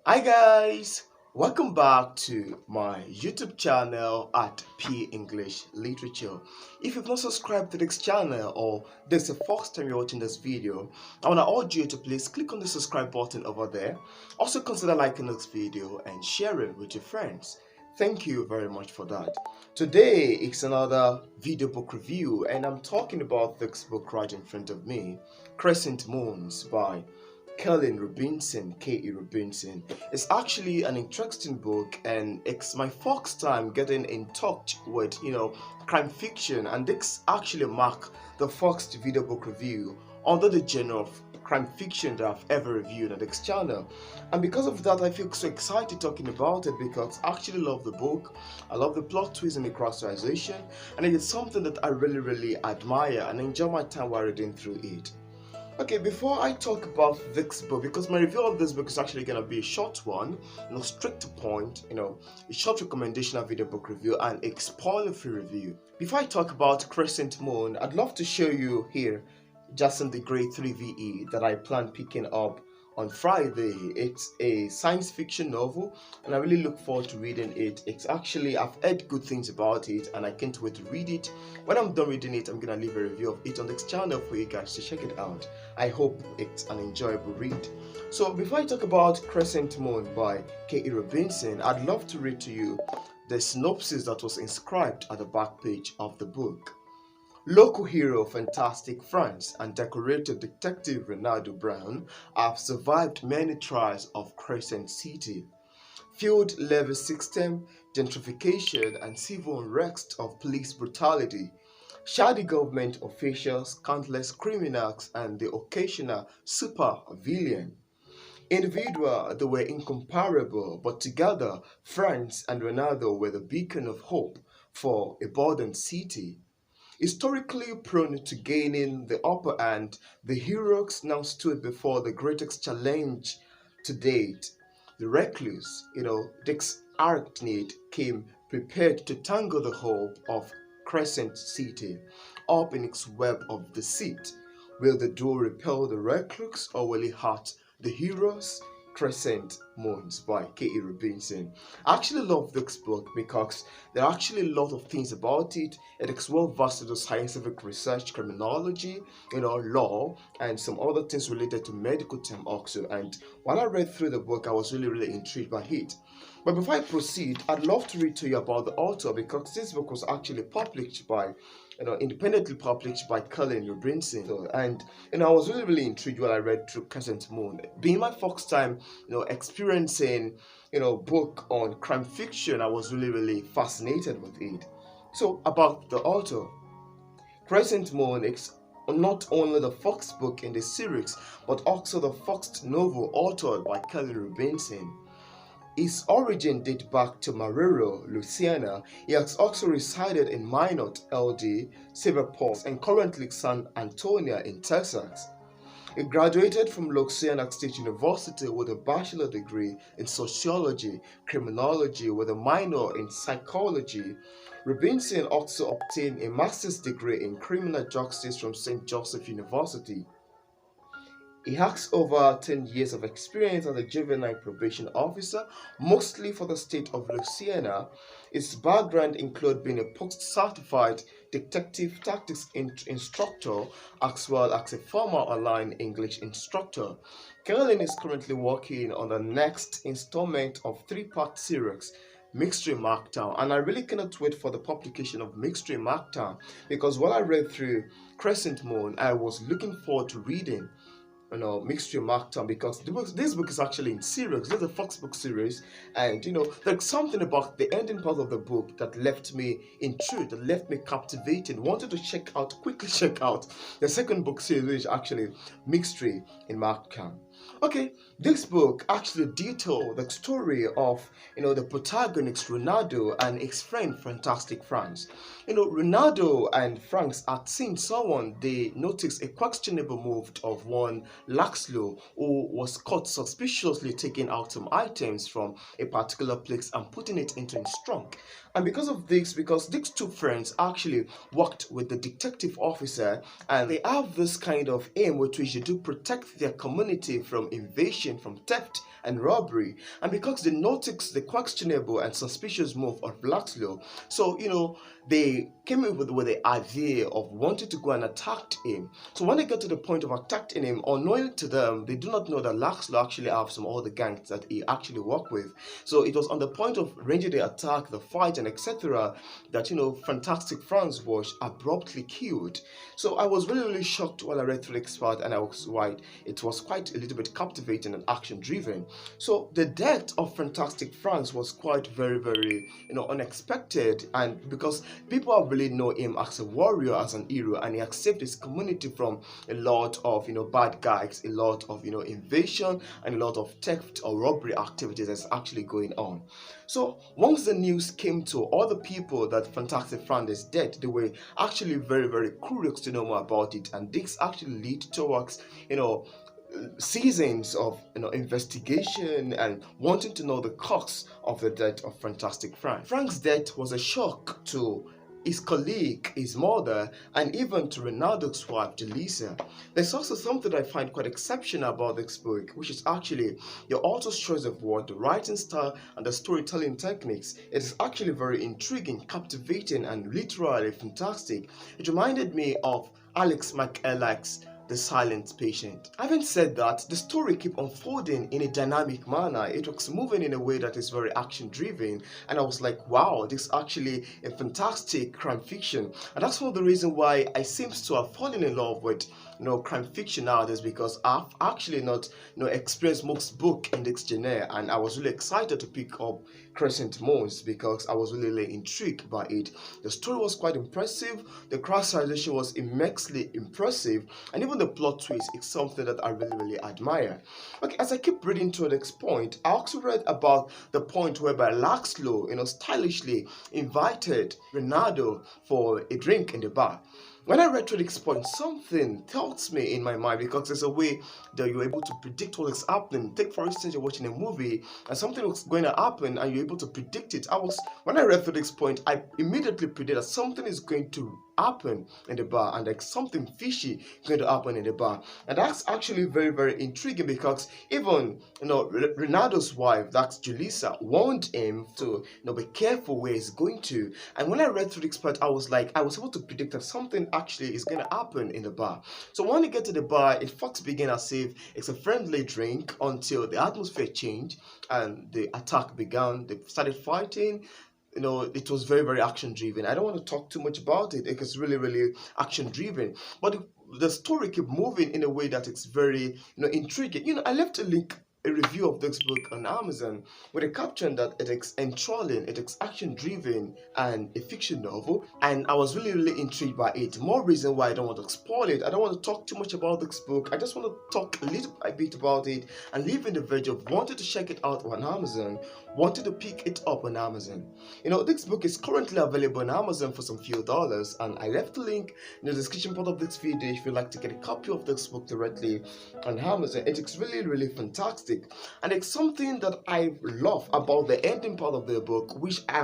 Hi guys, welcome back to my YouTube channel at P English Literature. If you've not subscribed to this channel or this is the first time you're watching this video, I want to urge you to please click on the subscribe button over there. Also consider liking this video and share it with your friends. Thank you very much for that. Today it's another video book review and I'm talking about this book right in front of me, Crescent Moons by Keelen Robinson, K.E. Robinson. It's actually an interesting book and it's my first time getting in touch with, crime fiction, and this actually marked the first video book review under the genre of crime fiction that I've ever reviewed on this channel. And because of that, I feel so excited talking about it because I actually love the book. I love the plot twist and the characterization, and it is something that I really admire and enjoy my time while reading through it. Okay, before I talk about this book, because my review of this book is actually going to be a short one, straight to point, a short recommendation of video book review and a spoiler-free review. Before I talk about Crescent Moon, I'd love to show you here just in the grade 3 VE that I plan picking up on Friday. It's a science fiction novel and I really look forward to reading it. It's actually, I've heard good things about it and I can't wait to read it. When I'm done reading it, I'm gonna leave a review of it on this channel for you guys to check it out. I hope it's an enjoyable read. So before I talk about Crescent Moon by K.E. Robinson, I'd love to read to you the synopsis that was inscribed at the back page of the book. Local hero Fantastic France and decorated detective Ronaldo Brown have survived many trials of Crescent City. Field levy system, gentrification and civil unrest of police brutality, shady government officials, countless criminals and the occasional super villain. Individual, they were incomparable, but together France and Ronaldo were the beacon of hope for a burdened city. Historically prone to gaining the upper hand, the heroes now stood before the greatest challenge to date. The recluse, Dick's arachnid, came prepared to tangle the hope of Crescent City up in its web of deceit. Will the duo repel the recluse or will it hurt the heroes? Crescent Moons by K.E. Robinson. I actually love this book because there are actually a lot of things about it. It is well versed into scientific research, criminology, law, and some other things related to medical term also. And while I read through the book, I was really intrigued by it. But before I proceed, I'd love to read to you about the author because this book was actually published by independently published by Keelen Robinson. And I was really intrigued when I read through Crescent Moon. Being my first time, experiencing, book on crime fiction, I was really fascinated with it. So about the author, Crescent Moon is not only the first book in the series, but also the first novel authored by Keelen Robinson. His origin dates back to Marrero, Louisiana. He has also resided in Minot, LD, Silverport, and currently San Antonio in Texas. He graduated from Louisiana State University with a bachelor degree in sociology, criminology with a minor in psychology. Robinson also obtained a master's degree in criminal justice from St. Joseph University. He has over 10 years of experience as a juvenile probation officer, mostly for the state of Louisiana. His background includes being a post-certified detective tactics instructor as well as a former online English instructor. Keelen is currently working on the next installment of three-part series, Mystery Markdown, and I really cannot wait for the publication of Mystery Markdown because while I read through Crescent Moon, I was looking forward to reading Mystery Markdown because this book is actually in series. This is the first book series, and there's something about the ending part of the book that left me intrigued, that left me captivated, wanted to quickly check out the second book series, which is actually Mystery in Markdown. Okay, this book actually details the story of the protagonist Ronaldo and his friend Fantastic France. Ronaldo and Franks had seen someone they noticed a questionable move of one Laxlow who was caught suspiciously taking out some items from a particular place and putting it into his trunk. And because these two friends actually worked with the detective officer and they have this kind of aim with which they do protect their community from invasion, from theft and robbery, and because they noticed the questionable and suspicious move of Laxlow, so they came up with the idea of wanting to go and attack him. So when they got to the point of attacking him, unknowing to them, they do not know that Laxlow actually have some other gangs that he actually worked with. So it was on the point of ranging the attack, the fight, and etc. that Fantastic Franz was abruptly killed. So I was really, really shocked when I read through the expert, and I was right. It was quite a little bit captivating and action driven. So the death of Fantastic Franz was quite very, very unexpected, and because people have really know him as a warrior, as an hero, and he has saved his community from a lot of bad guys, a lot of invasion, and a lot of theft or robbery activities that's actually going on. So once the news came to all the people that Fantastic Franz is dead, they were actually very, very curious to know more about it, and this actually lead towards seasons of investigation and wanting to know the cause of the death of Fantastic Frank. Frank's death was a shock to his colleague, his mother, and even to Ronaldo's wife, Delisa. There's also something I find quite exceptional about this book, which is actually the author's choice of word, the writing style, and the storytelling techniques. It is actually very intriguing, captivating, and literally fantastic. It reminded me of Alex McEllig's The Silent Patient. Having said that, the story kept unfolding in a dynamic manner. It was moving in a way that is very action driven, and I was like, wow, this is actually a fantastic crime fiction. And that's one of the reasons why I seem to have fallen in love with crime fiction nowadays, because I've actually not experienced most book in this genre, and I was really excited to pick up Crescent most because I was really, really intrigued by it. The story was quite impressive, the characterization was immensely impressive, and even the plot twist is something that I really, really admire. Okay, as I keep reading to the next point, I also read about the point whereby Laxlow, stylishly invited Ronaldo for a drink in the bar. When I read to this point, something tells me in my mind, because there's a way that you're able to predict what is happening. Take for instance, you're watching a movie and something was going to happen and you're able to predict it. When I read to this point, I immediately predicted that something is going to happen in the bar, and like something fishy going to happen in the bar. And that's actually very, very intriguing, because even Ronaldo's wife, that's Julissa, warned him to be careful where he's going to. And when I read through this part, I was able to predict that something actually is going to happen in the bar. So when you get to the bar, it first begins as if it's a friendly drink until the atmosphere changed and the attack began. They started fighting. It was very, very action driven. I don't want to talk too much about it. It was really, really action driven, but the story kept moving in a way that it's very intriguing. I left a review of this book on Amazon with a caption that it is enthralling, it is action driven, and a fiction novel, and I was really, really intrigued by it. More reason why I don't want to spoil it. I don't want to talk too much about this book. I just want to talk a little bit about it and leave in the verge of wanting to check it out on Amazon, wanted to pick it up on Amazon. This book is currently available on Amazon for some few dollars, and I left the link in the description part of this video if you'd like to get a copy of this book directly on Amazon. It is really, really fantastic, and it's something that I love about the ending part of the book, which I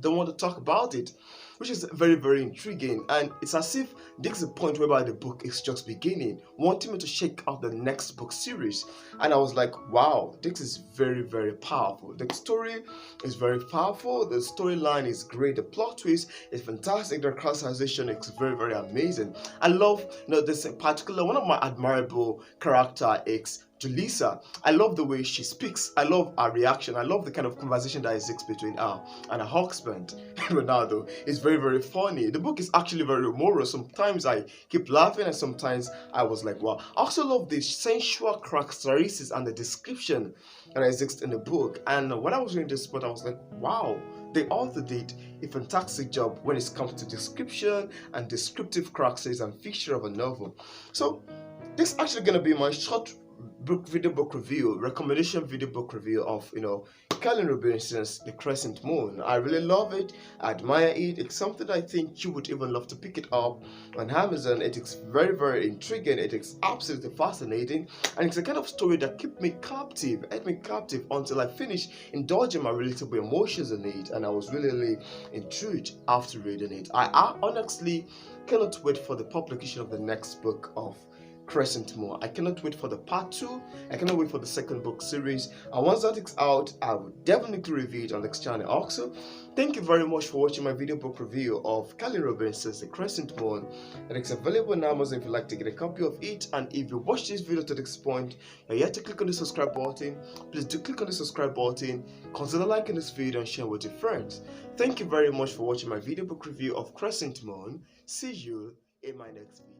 don't want to talk about it, which is very, very intriguing. And it's as if this is a point whereby the book is just beginning, wanting me to check out the next book series. And I was like, wow, this is very, very powerful. The story is very powerful, the storyline is great, the plot twist is fantastic, the characterization is very, very amazing. I love this in particular, one of my admirable character is Julissa. I love the way she speaks. I love her reaction. I love the kind of conversation that exists between her and her husband, Ronaldo. It's very, very funny. The book is actually very humorous. Sometimes I keep laughing, and sometimes I was like, wow. I also love the sensual characteristics and the description that exists in the book. And when I was reading this book, I was like, wow, the author did a fantastic job when it comes to description and descriptive characteristics and feature of a novel. So this is actually going to be my short video book review, recommendation video book review of Keelen The Crescent Moon. I really love it. I admire it. It's something I think you would even love to pick it up on Amazon. It is very, very intriguing. It is absolutely fascinating, and it's a kind of story that kept me captive until I finished indulging my relatable emotions in it, and I was really, really intrigued after reading it. I honestly cannot wait for the publication of the next book of Crescent more. I cannot wait for the part 2. I cannot wait for the second book series. And once that is out, I will definitely review it on this channel. Also, thank you very much for watching my video book review of Keelen Robinson's The Crescent Moon. It is available on Amazon if you'd like to get a copy of it. And if you watched this video to this point, you're yet to click on the subscribe button, please do click on the subscribe button, consider liking this video and sharing with your friends. Thank you very much for watching my video book review of Crescent Moon. See you in my next video.